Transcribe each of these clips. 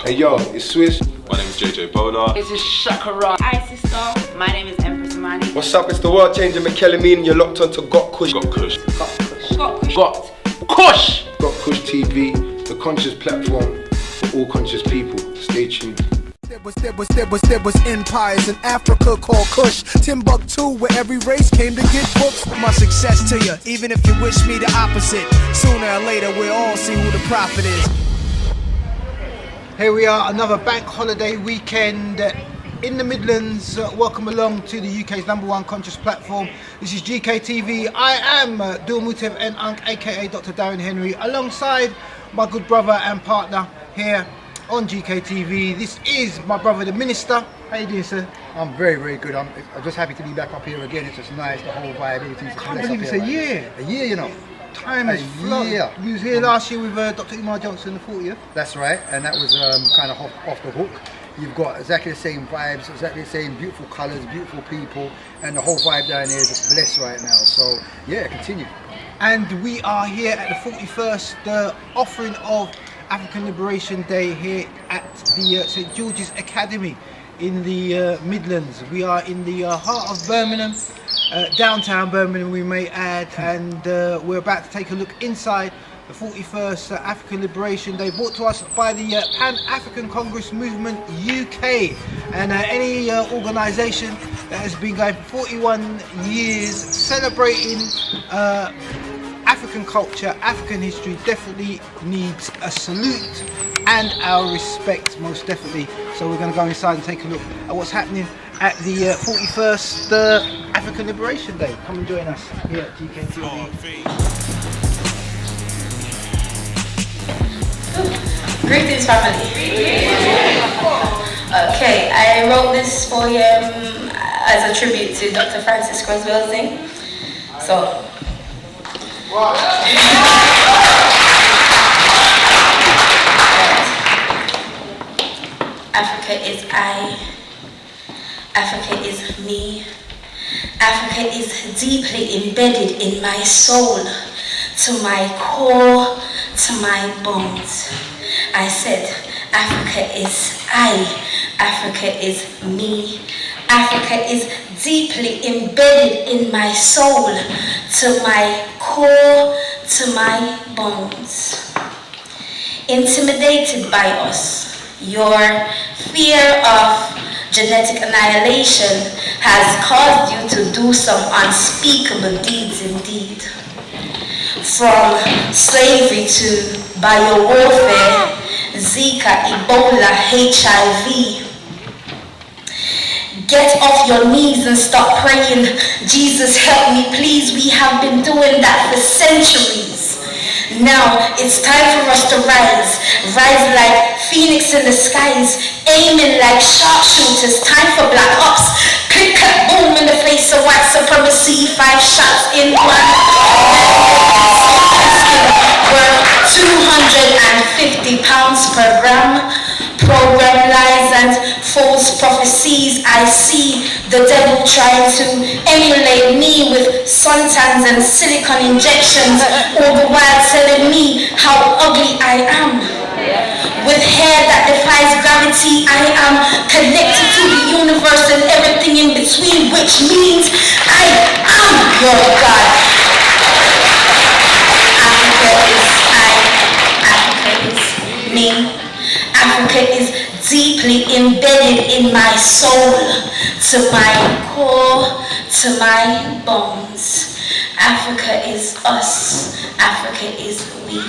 Hey yo, it's Swiss. My name is JJ Bowler. This is Shakara. Hi sister, my name is Empress Amani. What's up? It's the world changer Mayemi, and you're locked on to Gotkush TV, the conscious platform for all conscious people. Stay tuned. There was empires in Africa called Kush, Timbuktu, where every race came to get books. My success to you, even if you wish me the opposite. Sooner or later, we'll all see who the prophet is. Here we are, another bank holiday weekend in the Midlands. Welcome along to the UK's #1 conscious platform. This is GKTV. I am Dulmutev and Unk, aka Dr. Darren Henry, alongside my good brother and partner here on GKTV. This is my brother, the Minister. How you doing, sir? I'm very, very good. I'm just happy to be back up here again. It's just nice, the whole vibe, everything's I can't believe it's a year. A year, you know. Time has flown. You was here last year with Dr. Umar Johnson, the 40th. That's right, and that was kind of off the hook. You've got exactly the same vibes, exactly the same beautiful colours, beautiful people, and the whole vibe down here is just blessed right now. So, yeah, continue. And we are here at the 41st offering of African Liberation Day here at the St George's Academy in the Midlands. We are in the heart of Birmingham, downtown Birmingham we may add, and we're about to take a look inside the 41st African Liberation Day, brought to us by the Pan-African Congress Movement UK, and any organisation that has been going for 41 years celebrating African culture, African history, definitely needs a salute and our respect, most definitely. So we're going to go inside and take a look at what's happening at the 41st African Liberation Day. Come and join us here at GKTV. Greetings, family. Okay, I wrote this poem as a tribute to Dr. Francis Crosby. So. Africa is I, Africa is me, Africa is deeply embedded in my soul, to my core, to my bones. I said, Africa is I, Africa is me, Africa is deeply embedded in my soul, to my core, to my bones. Intimidated by us, your fear of genetic annihilation has caused you to do some unspeakable deeds indeed. From slavery to biowarfare, Zika, Ebola, HIV. Get off your knees and start praying, Jesus help me please. We have been doing that for centuries. Now it's time for us to rise like phoenix in the skies, aiming like sharpshooters. Time for black ops, click, cut, boom in the face of white supremacy. 5 shots in one. Worth £250 per gram. Program lies and false prophecies. I see the devil trying to emulate me with suntans and silicone injections, all the while telling me how ugly I am. With hair that defies gravity, I am connected to the universe and everything in between, which means I am your God. Africa is I, Africa is me. Africa is deeply embedded in my soul, to my core, to my bones. Africa is us, Africa is we.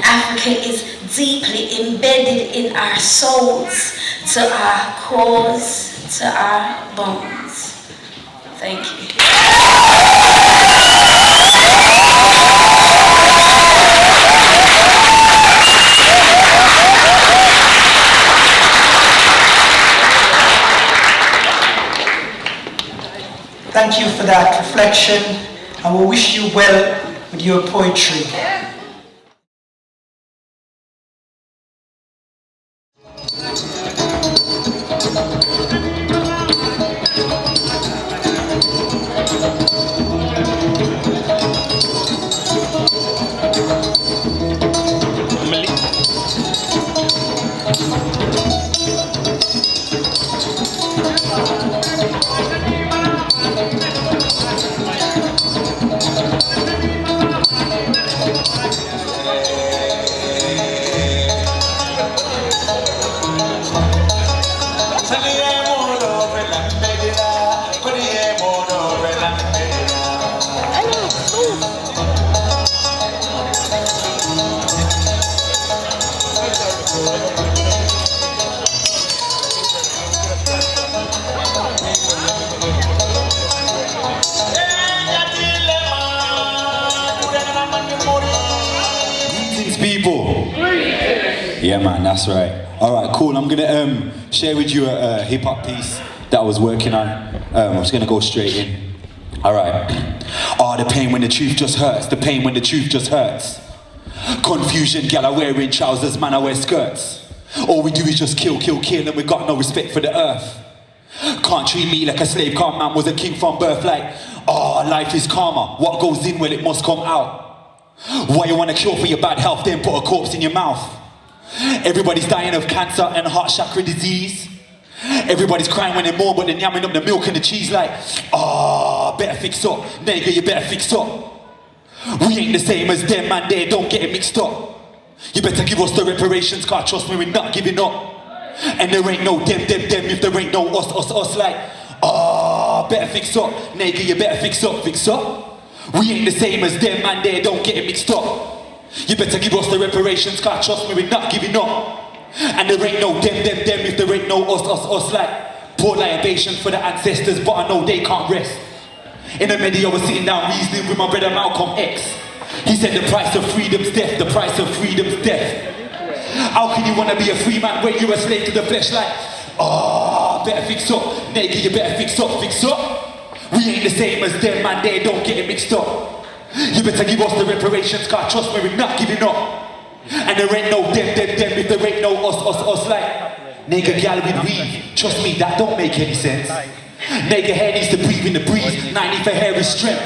Africa is deeply embedded in our souls, to our cores, to our bones. Thank you. Thank you for that reflection, and we wish you well with your poetry. People. Yeah, man, that's right. Alright, cool. I'm gonna share with you a hip-hop piece that I was working on. I'm just gonna go straight in. Alright. Oh, the pain when the truth just hurts. The pain when the truth just hurts. Confusion, gal are wearing trousers, man I wear skirts. All we do is just kill, kill, kill, and we got no respect for the earth. Can't treat me like a slave, can't man was a king from birth. Like, oh, life is karma. What goes in, well, it must come out. Why you want to cure for your bad health, then put a corpse in your mouth? Everybody's dying of cancer and heart chakra disease. Everybody's crying when they're more, but they're yamming up the milk and the cheese like, ah, better fix up, nigga, you better fix up. We ain't the same as them, man, they don't get it mixed up. You better give us the reparations, cause trust me, we're not giving up. And there ain't no them, if there ain't no us, like, ah, better fix up, nigga, you better fix up, fix up. We ain't the same as them, man, they don't get it mixed up. You better give us the reparations, cause trust me, we're not giving up. And there ain't no them, if there ain't no us, like, poor libation for the ancestors, but I know they can't rest. In the media, I was sitting down reasoning with my brother Malcolm X. He said the price of freedom's death, the price of freedom's death. How can you wanna be a free man when you're a slave to the flesh? Like, oh, better fix up, nigga, you better fix up, fix up. We ain't the same as them, man, they don't get it mixed up. You better give us the reparations, cause trust me, we're not giving up. And there ain't no them, if there ain't no us, like, nigga, gal with weed, trust me, that don't make any sense. Nigga, hair needs to breathe in the breeze, 90 for hair is strength.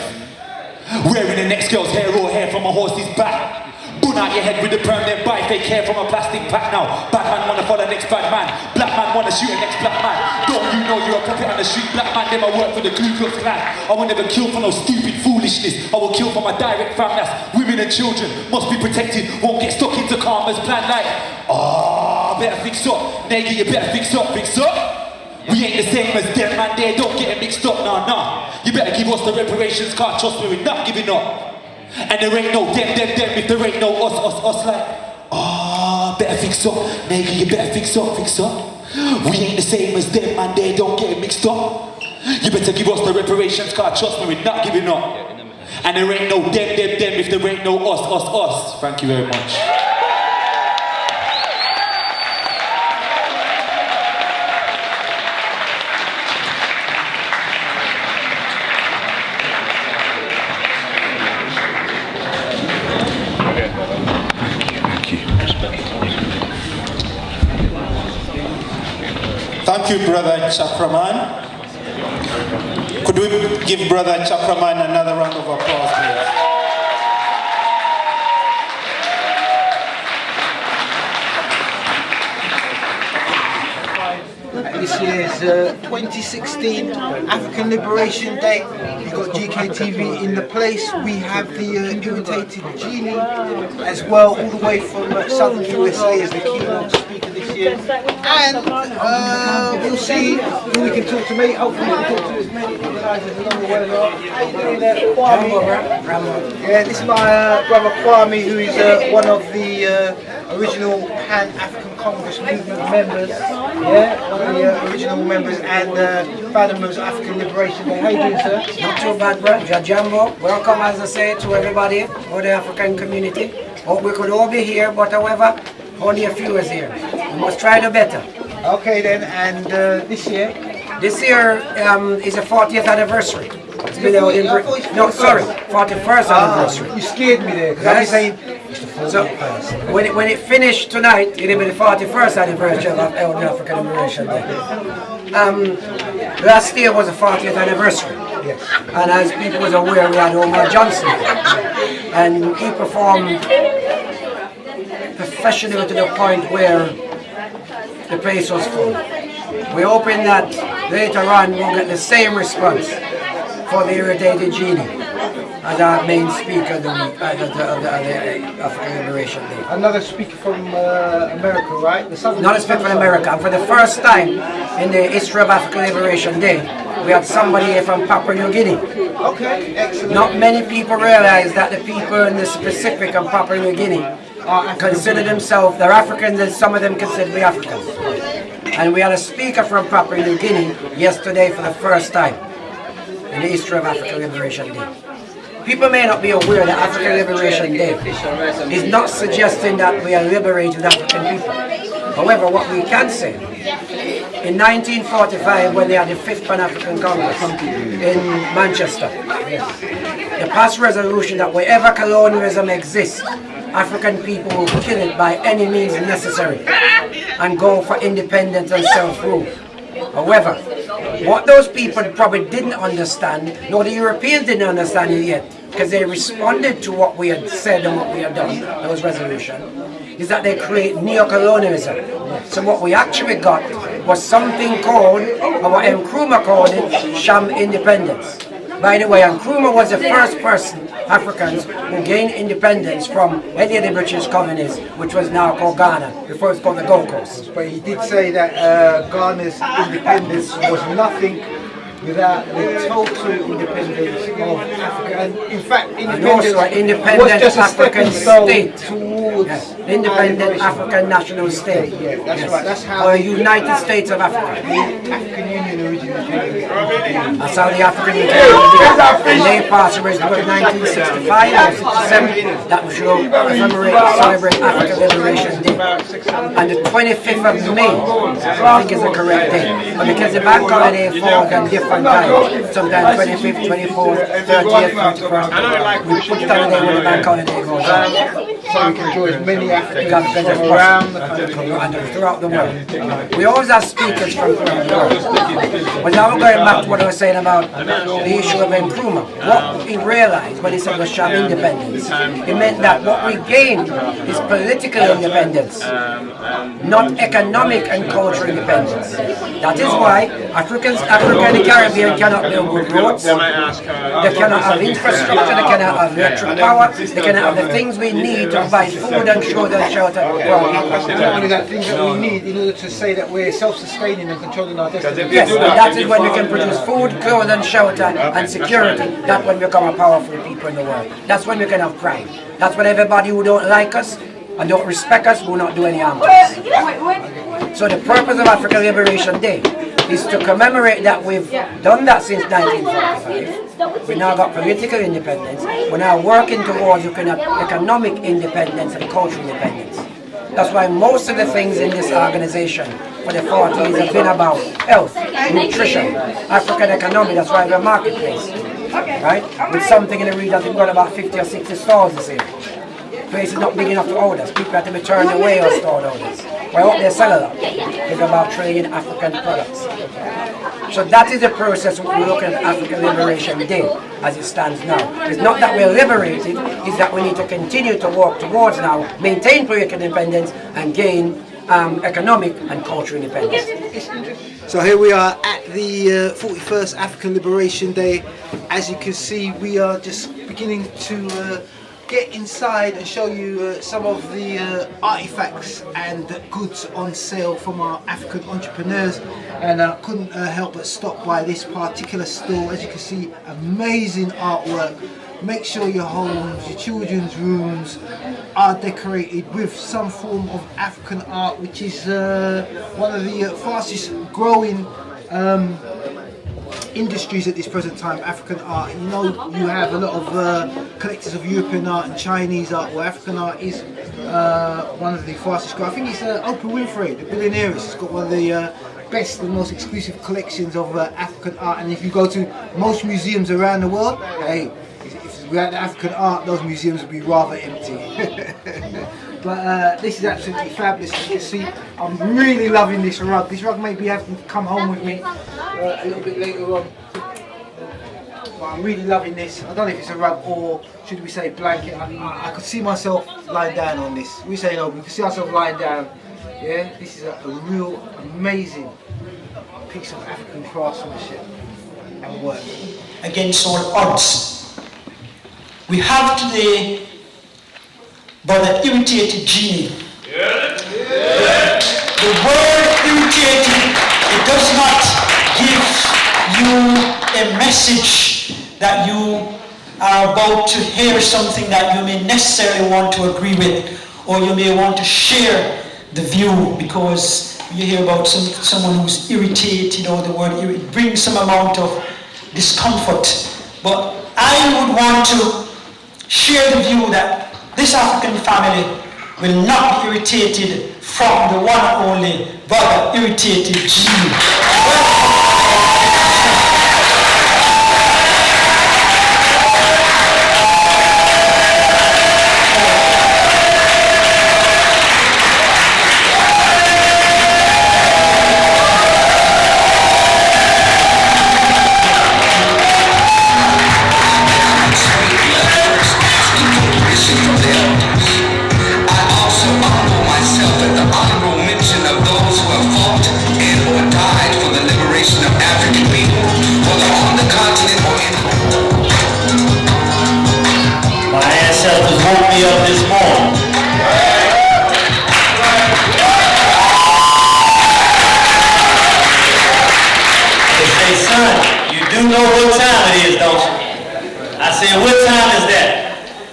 Wearing the next girl's hair or hair from a horse's back. Bun out your head with the perm, then buy fake hair from a plastic pack now. Bad man wanna follow the next bad man. Black man wanna shoot the next black man. Don't you know you're a puppet on the street? Black man never work for the Ku Klux Klan. I will never kill for no stupid foolishness. I will kill for my direct fam. That's women and children must be protected. Won't get stuck into karma's plan like, oh, better fix up. Nigga, you better fix up, fix up. We ain't the same as them, man, they don't get it mixed up, nah. You better give us the reparations, cause trust me, we're not giving up. And there ain't no them, if there ain't no us, like, ah, better fix up, nigga, you better fix up, fix up. We ain't the same as them, man, they don't get it mixed up. You better give us the reparations, cause trust me, we're not giving up. And there ain't no them, if there ain't no us. Thank you very much. Thank you, Brother Chakraman. Could we give Brother Chakraman another round of applause, please? This year's 2016 African Liberation Day. We've got GKTV in the place. We have the Irritated Genie as well, all the way from southern USA as the keynote speaker this year. And we'll see who we can talk to. Mate, hopefully we can talk to as many organisers along the way. How you doing there, Kwame? Yeah, this is my brother Kwame, who is one of the original Pan-African Congress movement members. Yeah, one of the original members and founder members of African Liberation Day. How you doing, sir? Not too bad, bro. Jajambo. Welcome, as I say, to everybody, or the African community. Hope we could all be here, but however, only a few is here. We must try the better. Okay then, and this year? This year is a 40th anniversary. It's been out in no, sorry, 41st anniversary. You scared me there, because I've been saying it's the 41st. So, when it finished tonight, it'll be the 41st anniversary of the African Liberation Day. Last year was the 40th anniversary. Yes. And as people was aware, we had Omar Johnson. And he performed professionally to the point where the place was full. We hoping that later on we'll get the same response for the Irritated Genie. as our main speaker of the African Liberation Day. Another speaker from America, right? Not a speaker from America. And for the first time in the history of African Liberation Day, we had somebody here from Papua New Guinea. Okay, excellent. Not many people realize that the people in the Pacific and Papua New Guinea consider themselves, they're Africans, and some of them consider to be Africans. And we had a speaker from Papua New Guinea yesterday for the first time in the history of African Liberation Day. People may not be aware that African Liberation Day is not suggesting that we are liberating African people. However, what we can say, in 1945, when they had the 5th Pan-African Congress in Manchester, they passed resolution that wherever colonialism exists, African people will kill it by any means necessary and go for independence and self-rule. However, what those people probably didn't understand, nor the Europeans didn't understand it yet, because they responded to what we had said and what we had done, those resolutions, is that they create neo-colonialism. So what we actually got was something called, or what Nkrumah called it, sham independence. By the way, Nkrumah was the first person, Africans, who gained independence from any of the British colonies, which was now called Ghana, before it was called the Gold Coast. But he did say that Ghana's independence was nothing without the total independence of Africa. And in fact, independence was just a stepping stone towards independent African national state. Yeah, that's right. That's how or United States of Africa. The African Union originally. That's how the African Union began. And they passed a resolution in 1965 or 67 that we should celebrate African Liberation Day. And the 25th of May, I think is the correct date. But because the bank holiday falls on different times, sometimes 25th, 24th, 30th, 31st, we put it on the day when the bank holiday goes on. So we can join many Africans from around the country and throughout the world. We always have speakers from throughout the world. But now we're going back to what I was saying about the issue of Nkrumah. What we realized when he said was sham independence, it meant that what we gained is political independence, not economic and cultural independence. That is why Africa and the Caribbean cannot build good roads, they cannot have infrastructure, they cannot have electric power, they cannot have the things we need to provide food and shelter for our people. Not only that, things that we need in order to say that we're self-sustaining and controlling our destiny. Yes, and that is when we can produce food, clothes and shelter and security. That's when we become a powerful people in the world. That's when we can have pride. That's when everybody who don't like us and don't respect us will not do any harm to us. So the purpose of African Liberation Day is to commemorate that we've done that since 1945. We now got political independence. We're now working towards economic independence and cultural independence. That's why most of the things in this organization for the 40s have been about health, nutrition, African economy. That's why we're a marketplace, right? With something in the region, we've got about 50 or 60 stores this year. Place is not big enough to orders. People have to be turned away or stored orders. Well, what they sell a lot. It's about trading African products. So that is the process we're looking at African Liberation Day as it stands now. It's not that we're liberated, it's that we need to continue to work towards now, maintain political independence and gain economic and cultural independence. So here we are at the 41st African Liberation Day. As you can see, we are just beginning to get inside and show you some of the artifacts and goods on sale from our African entrepreneurs, and I couldn't help but stop by this particular store. As you can see, amazing artwork. Make sure your homes, your children's rooms are decorated with some form of African art, which is one of the fastest growing industries at this present time, African art. You know, you have a lot of collectors of European art and Chinese art, where African art is one of the fastest growing. I think it's Oprah Winfrey, the billionaire. It's got one of the best and most exclusive collections of African art, and if you go to most museums around the world, hey, if without the African art, those museums would be rather empty. But this is absolutely fabulous. As you can see, I'm really loving this rug. This rug maybe have to come home with me a little bit later on. But I'm really loving this. I don't know if it's a rug or should we say blanket. I could see myself lying down on this. We say no, we can see ourselves lying down. Yeah, this is a real amazing piece of African craftsmanship and work. Against all odds, We have today Brother Irritated Genie. The word irritated, it does not give you a message that you are about to hear something that you may necessarily want to agree with, or you may want to share the view, because you hear about someone who's irritated, or the word it brings some amount of discomfort. But I would want to share the view that this African family will not be irritated from the one and only Brother Irritated Genie.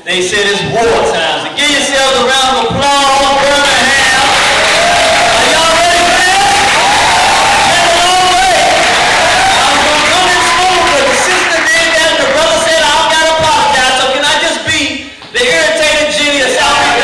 They said it's war time. So give yourselves a round of applause, Birmingham. Are y'all ready for that? That's a long way. I was going to come in smooth, but the sister did that and the brother said I've got to apologize. So can I just be the Irritated Genie of South Africa?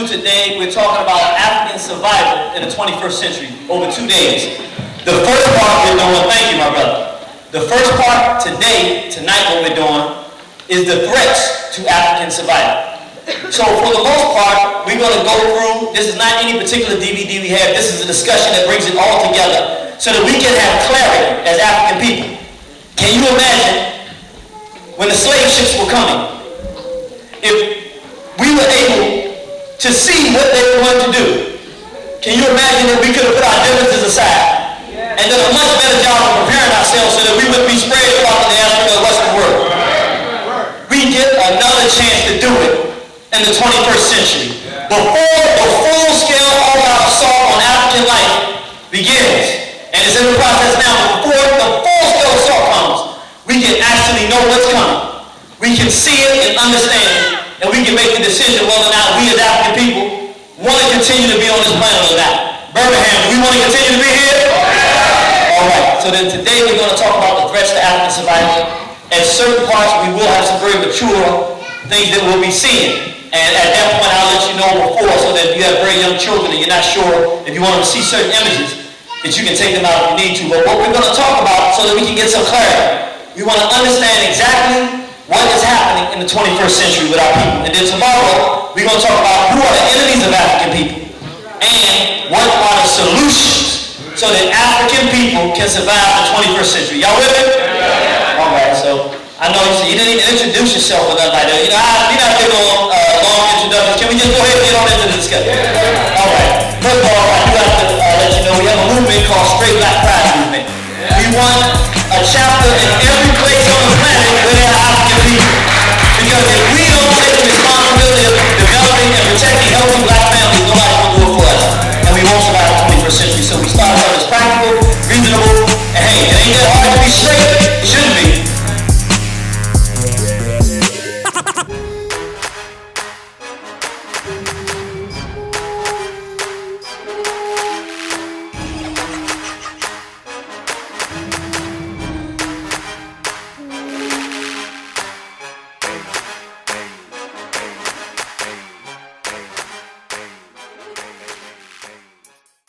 Today, we're talking about African survival in the 21st century over 2 days. The first part we're doing, thank you, my brother. The first part today, tonight, what we're doing is the threats to African survival. So, for the most part, we're going to go through, this is not any particular DVD we have, this is a discussion that brings it all together so that we can have clarity as African people. Can you imagine when the slave ships were coming? If we were able to see what they were going to do. Can you imagine that we could have put our differences aside and done a much better job of preparing ourselves so that we wouldn't be spread throughout the diaspora of the Western world? We get another chance to do it in the 21st century. Before the full-scale all-out assault on African life begins, and it's in the process now, but before the full-scale assault comes, we can actually know what's coming. We can see it and understand it. And we can make the decision whether or not we as African people want to continue to be on this planet or not. Birmingham, do we want to continue to be here? All right, so then today we're going to talk about the threats to African survival. At certain parts, we will have some very mature things that we'll be seeing. And at that point, I'll let you know before, so that if you have very young children and you're not sure if you want them to see certain images, that you can take them out if you need to. But what we're going to talk about so that we can get some clarity, we want to understand exactly what is happening in the 21st century with our people. And then tomorrow, we're going to talk about who are the enemies of African people and what are the solutions so that African people can survive the 21st century. Y'all with me? All right, so I know you didn't even introduce yourself or nothing like that. You know, we're not big on long introductions. Can we just go ahead and get on into the discussion? All right. First of all, I do have to let you know we have a movement called Straight Black Pride Movement. We want a chapter in every place on the planet where there are African people. Because if